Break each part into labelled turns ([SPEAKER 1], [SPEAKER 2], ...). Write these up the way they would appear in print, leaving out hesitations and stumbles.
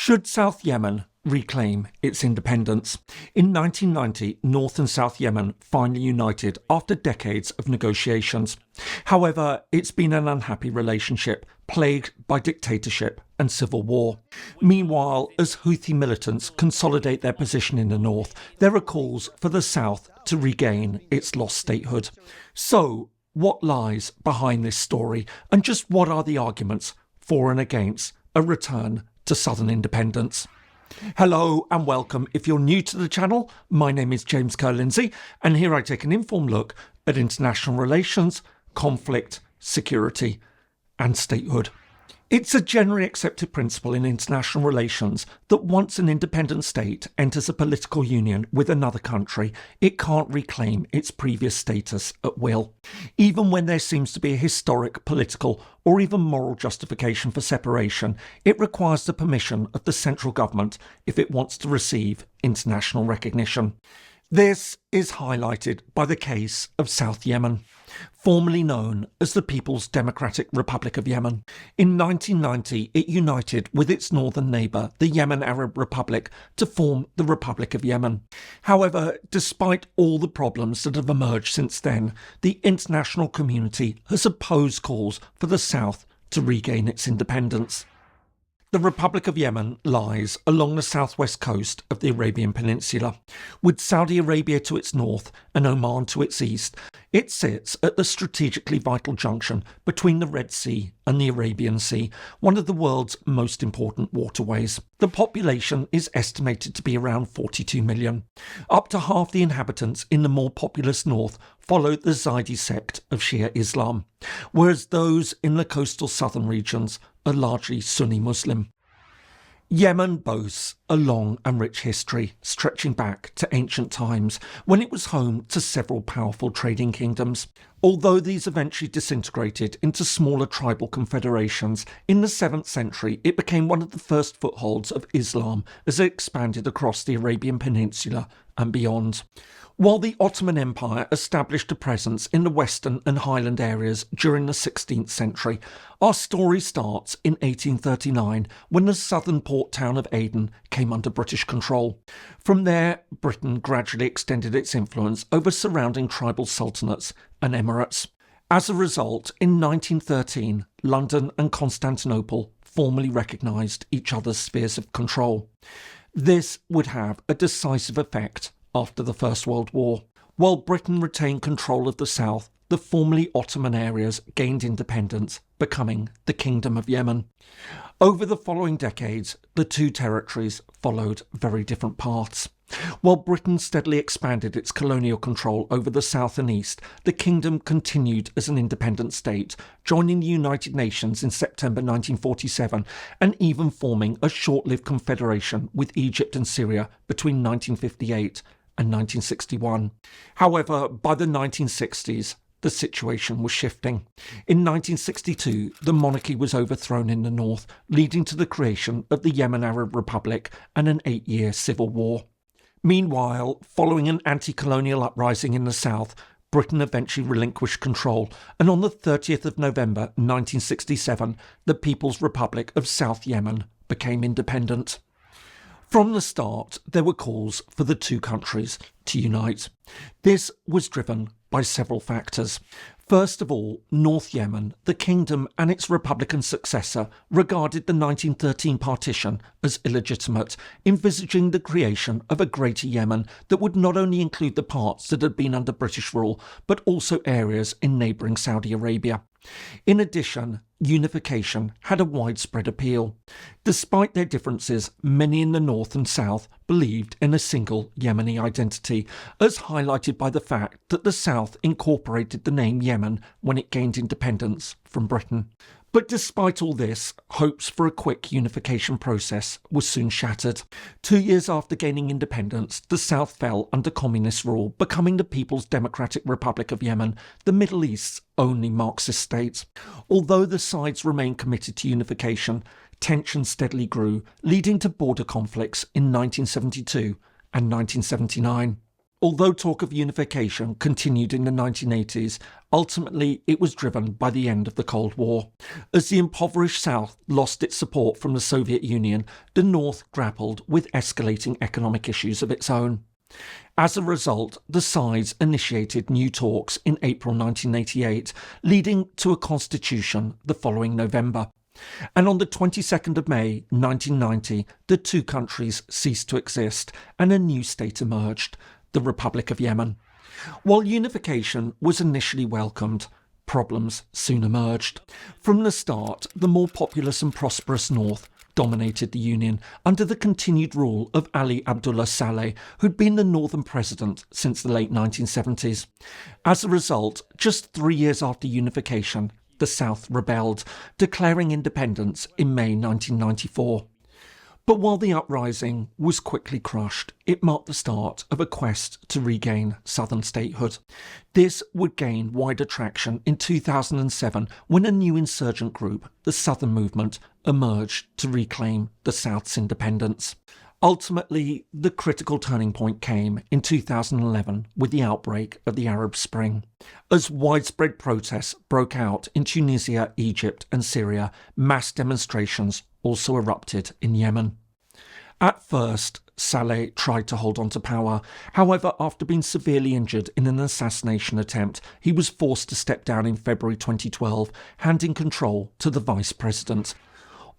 [SPEAKER 1] Should South Yemen reclaim its independence? In 1990, North and South Yemen finally united after decades of negotiations. However, it's been an unhappy relationship, plagued by dictatorship and civil war. Meanwhile, as Houthi militants consolidate their position in the north, there are calls for the south to regain its lost statehood. So, what lies behind this story, and just what are the arguments for and against a return to southern independence? Hello and welcome. If you're new to the channel, my name is James Ker-Lindsay, and here I take an informed look at international relations, conflict, security and statehood. It's a generally accepted principle in international relations that once an independent state enters a political union with another country, it can't reclaim its previous status at will. Even when there seems to be a historic, political or even moral justification for separation, it requires the permission of the central government if it wants to receive international recognition. This is highlighted by the case of South Yemen, formerly known as the People's Democratic Republic of Yemen. In 1990, it united with its northern neighbour, the Yemen Arab Republic, to form the Republic of Yemen. However, despite all the problems that have emerged since then, the international community has opposed calls for the South to regain its independence. The Republic of Yemen lies along the southwest coast of the Arabian Peninsula. With Saudi Arabia to its north and Oman to its east, it sits at the strategically vital junction between the Red Sea and the Arabian Sea, one of the world's most important waterways. The population is estimated to be around 42 million. Up to half the inhabitants in the more populous north follow the Zaydi sect of Shia Islam, whereas those in the coastal southern regions are largely Sunni Muslim. Yemen boasts a long and rich history stretching back to ancient times when it was home to several powerful trading kingdoms. Although these eventually disintegrated into smaller tribal confederations, in the 7th century it became one of the first footholds of Islam as it expanded across the Arabian Peninsula and beyond. While the Ottoman Empire established a presence in the western and highland areas during the 16th century, our story starts in 1839 when the southern port town of Aden came under British control. From there, Britain gradually extended its influence over surrounding tribal sultanates and emirates. As a result, in 1913, London and Constantinople formally recognised each other's spheres of control. This would have a decisive effect after the First World War. While Britain retained control of the south, the formerly Ottoman areas gained independence, becoming the Kingdom of Yemen. Over the following decades, the two territories followed very different paths. While Britain steadily expanded its colonial control over the south and east, the kingdom continued as an independent state, joining the United Nations in September 1947 and even forming a short-lived confederation with Egypt and Syria between 1958 and 1961. However, by the 1960s, the situation was shifting. In 1962, the monarchy was overthrown in the north, leading to the creation of the Yemen Arab Republic and an 8-year civil war. Meanwhile, following an anti-colonial uprising in the south, Britain eventually relinquished control, and on the 30th of November 1967, the People's Republic of South Yemen became independent. From the start, there were calls for the two countries to unite. This was driven by several factors. First of all, North Yemen, the kingdom and its republican successor, regarded the 1913 partition as illegitimate, envisaging the creation of a Greater Yemen that would not only include the parts that had been under British rule, but also areas in neighbouring Saudi Arabia. In addition, unification had a widespread appeal. Despite their differences, many in the north and south believed in a single Yemeni identity, as highlighted by the fact that the south incorporated the name Yemen when it gained independence from Britain. But despite all this, hopes for a quick unification process were soon shattered. 2 years after gaining independence, the South fell under communist rule, becoming the People's Democratic Republic of Yemen, the Middle East's only Marxist state. Although the sides remained committed to unification, tensions steadily grew, leading to border conflicts in 1972 and 1979. Although talk of unification continued in the 1980s, ultimately it was driven by the end of the Cold War. As the impoverished South lost its support from the Soviet Union, the North grappled with escalating economic issues of its own. As a result, the sides initiated new talks in April 1988, leading to a constitution the following November. And on the 22nd of May 1990, the two countries ceased to exist and a new state emerged, the Republic of Yemen. While unification was initially welcomed, problems soon emerged. From the start, the more populous and prosperous North dominated the Union under the continued rule of Ali Abdullah Saleh, who'd been the Northern president since the late 1970s. As a result, just 3 years after unification, the South rebelled, declaring independence in May 1994. But while the uprising was quickly crushed, it marked the start of a quest to regain southern statehood. This would gain wider traction in 2007 when a new insurgent group, the Southern Movement, emerged to reclaim the South's independence. Ultimately, the critical turning point came in 2011 with the outbreak of the Arab Spring. As widespread protests broke out in Tunisia, Egypt and Syria, mass demonstrations also erupted in Yemen. At first, Saleh tried to hold on to power. However, after being severely injured in an assassination attempt, he was forced to step down in February 2012, handing control to the vice president.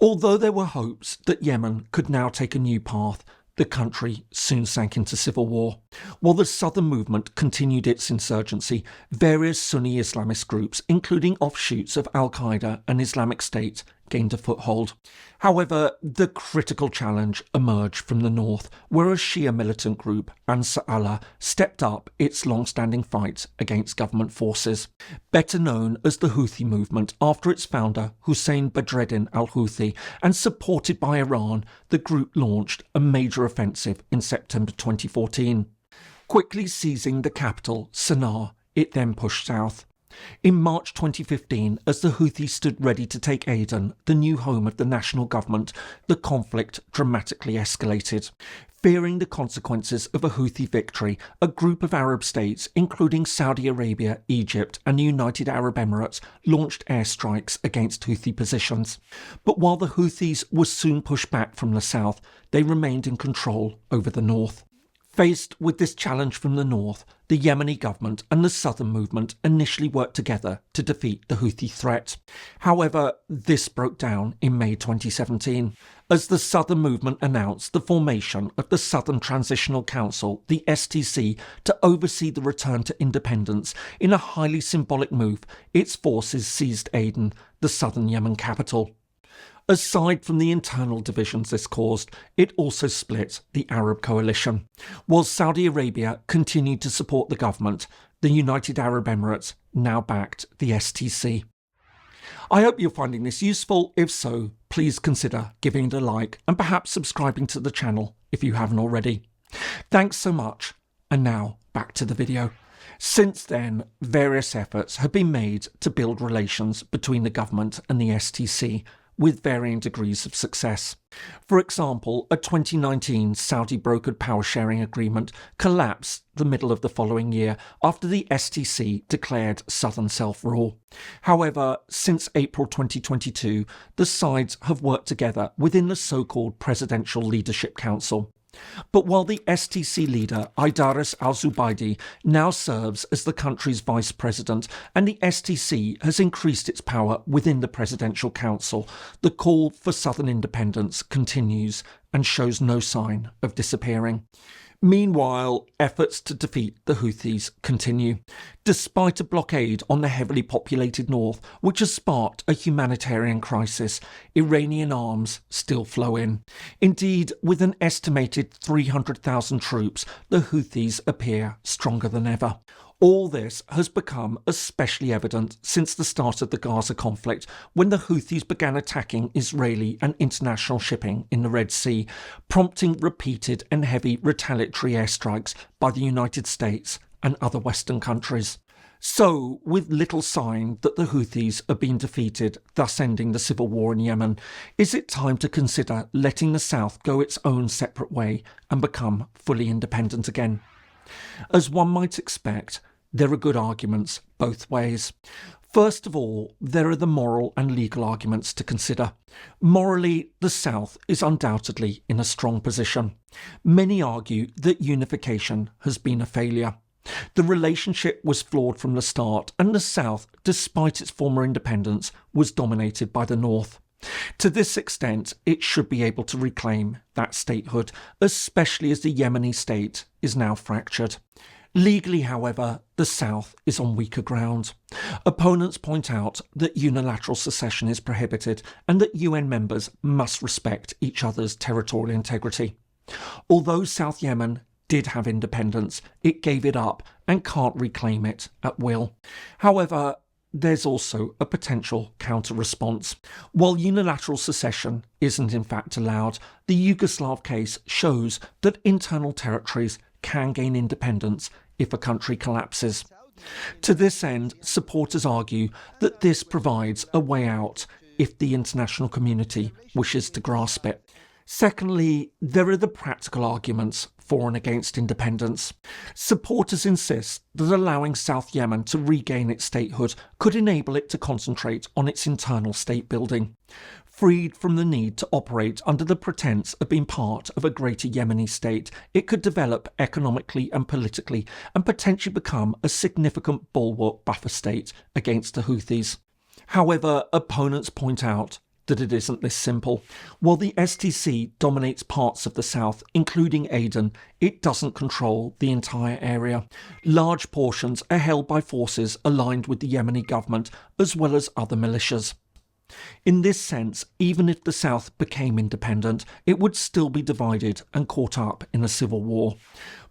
[SPEAKER 1] Although there were hopes that Yemen could now take a new path, the country soon sank into civil war. While the Southern Movement continued its insurgency, various Sunni Islamist groups, including offshoots of Al-Qaeda and Islamic State, gained a foothold. However, the critical challenge emerged from the north, where a Shia militant group, Ansar Allah, stepped up its long-standing fight against government forces. Better known as the Houthi movement after its founder, Hussein Badreddin al-Houthi, and supported by Iran, the group launched a major offensive in September 2014. Quickly seizing the capital, Sana'a, it then pushed south. In March 2015, as the Houthis stood ready to take Aden, the new home of the national government, the conflict dramatically escalated. Fearing the consequences of a Houthi victory, a group of Arab states, including Saudi Arabia, Egypt and the United Arab Emirates, launched airstrikes against Houthi positions. But while the Houthis were soon pushed back from the south, they remained in control over the north. Faced with this challenge from the north, the Yemeni government and the Southern Movement initially worked together to defeat the Houthi threat. However, this broke down in May 2017, as the Southern Movement announced the formation of the Southern Transitional Council, the STC, to oversee the return to independence. In a highly symbolic move, its forces seized Aden, the southern Yemen capital. Aside from the internal divisions this caused, it also split the Arab coalition. While Saudi Arabia continued to support the government, the United Arab Emirates now backed the STC. I hope you're finding this useful. If so, please consider giving it a like and perhaps subscribing to the channel if you haven't already. Thanks so much, and now back to the video. Since then, various efforts have been made to build relations between the government and the STC, with varying degrees of success. For example, a 2019 Saudi-brokered power-sharing agreement collapsed the middle of the following year after the STC declared southern self-rule. However, since April 2022, the sides have worked together within the so-called Presidential Leadership Council. But while the STC leader, Idris al-Zubaydi, now serves as the country's vice president and the STC has increased its power within the Presidential Council, the call for southern independence continues and shows no sign of disappearing. Meanwhile, efforts to defeat the Houthis continue. Despite a blockade on the heavily populated north, which has sparked a humanitarian crisis, Iranian arms still flow in. Indeed, with an estimated 300,000 troops, the Houthis appear stronger than ever. All this has become especially evident since the start of the Gaza conflict, when the Houthis began attacking Israeli and international shipping in the Red Sea, prompting repeated and heavy retaliatory airstrikes by the United States and other Western countries. So, with little sign that the Houthis are being defeated, thus ending the civil war in Yemen, is it time to consider letting the South go its own separate way and become fully independent again? As one might expect, there are good arguments both ways. First of all, there are the moral and legal arguments to consider. Morally, the South is undoubtedly in a strong position. Many argue that unification has been a failure. The relationship was flawed from the start, and the South, despite its former independence, was dominated by the North. To this extent, it should be able to reclaim that statehood, especially as the Yemeni state is now fractured. Legally, however, the South is on weaker ground. Opponents point out that unilateral secession is prohibited and that UN members must respect each other's territorial integrity. Although South Yemen did have independence, it gave it up and can't reclaim it at will. However, there's also a potential counter-response. While unilateral secession isn't in fact allowed, the Yugoslav case shows that internal territories can gain independence if a country collapses. To this end, supporters argue that this provides a way out if the international community wishes to grasp it. Secondly, there are the practical arguments for and against independence. Supporters insist that allowing South Yemen to regain its statehood could enable it to concentrate on its internal state building. Freed from the need to operate under the pretense of being part of a greater Yemeni state, it could develop economically and politically and potentially become a significant bulwark buffer state against the Houthis. However, opponents point out that it isn't this simple. While the STC dominates parts of the south, including Aden, it doesn't control the entire area. Large portions are held by forces aligned with the Yemeni government, as well as other militias. In this sense, even if the south became independent, it would still be divided and caught up in a civil war.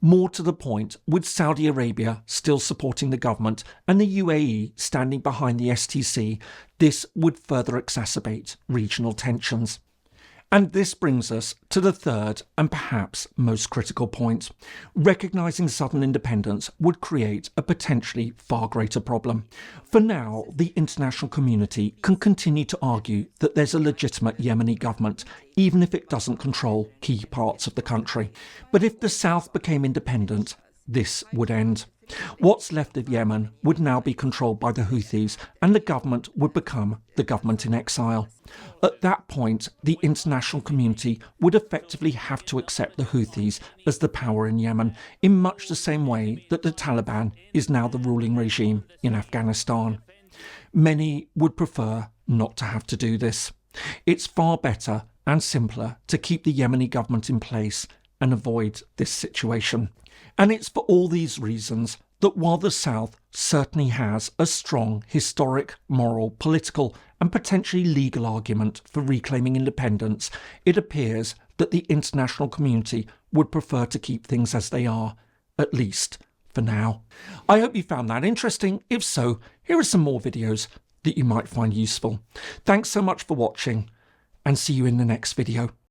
[SPEAKER 1] More to the point, with Saudi Arabia still supporting the government and the UAE standing behind the STC, this would further exacerbate regional tensions. And this brings us to the third and perhaps most critical point. Recognising southern independence would create a potentially far greater problem. For now, the international community can continue to argue that there's a legitimate Yemeni government, even if it doesn't control key parts of the country. But if the south became independent, this would end. What's left of Yemen would now be controlled by the Houthis, and the government would become the government in exile. At that point, the international community would effectively have to accept the Houthis as the power in Yemen, in much the same way that the Taliban is now the ruling regime in Afghanistan. Many would prefer not to have to do this. It's far better and simpler to keep the Yemeni government in place and avoid this situation. And it's for all these reasons that while the South certainly has a strong historic, moral, political and potentially legal argument for reclaiming independence, it appears that the international community would prefer to keep things as they are, at least for now. I hope you found that interesting. If so, here are some more videos that you might find useful. Thanks so much for watching, and see you in the next video.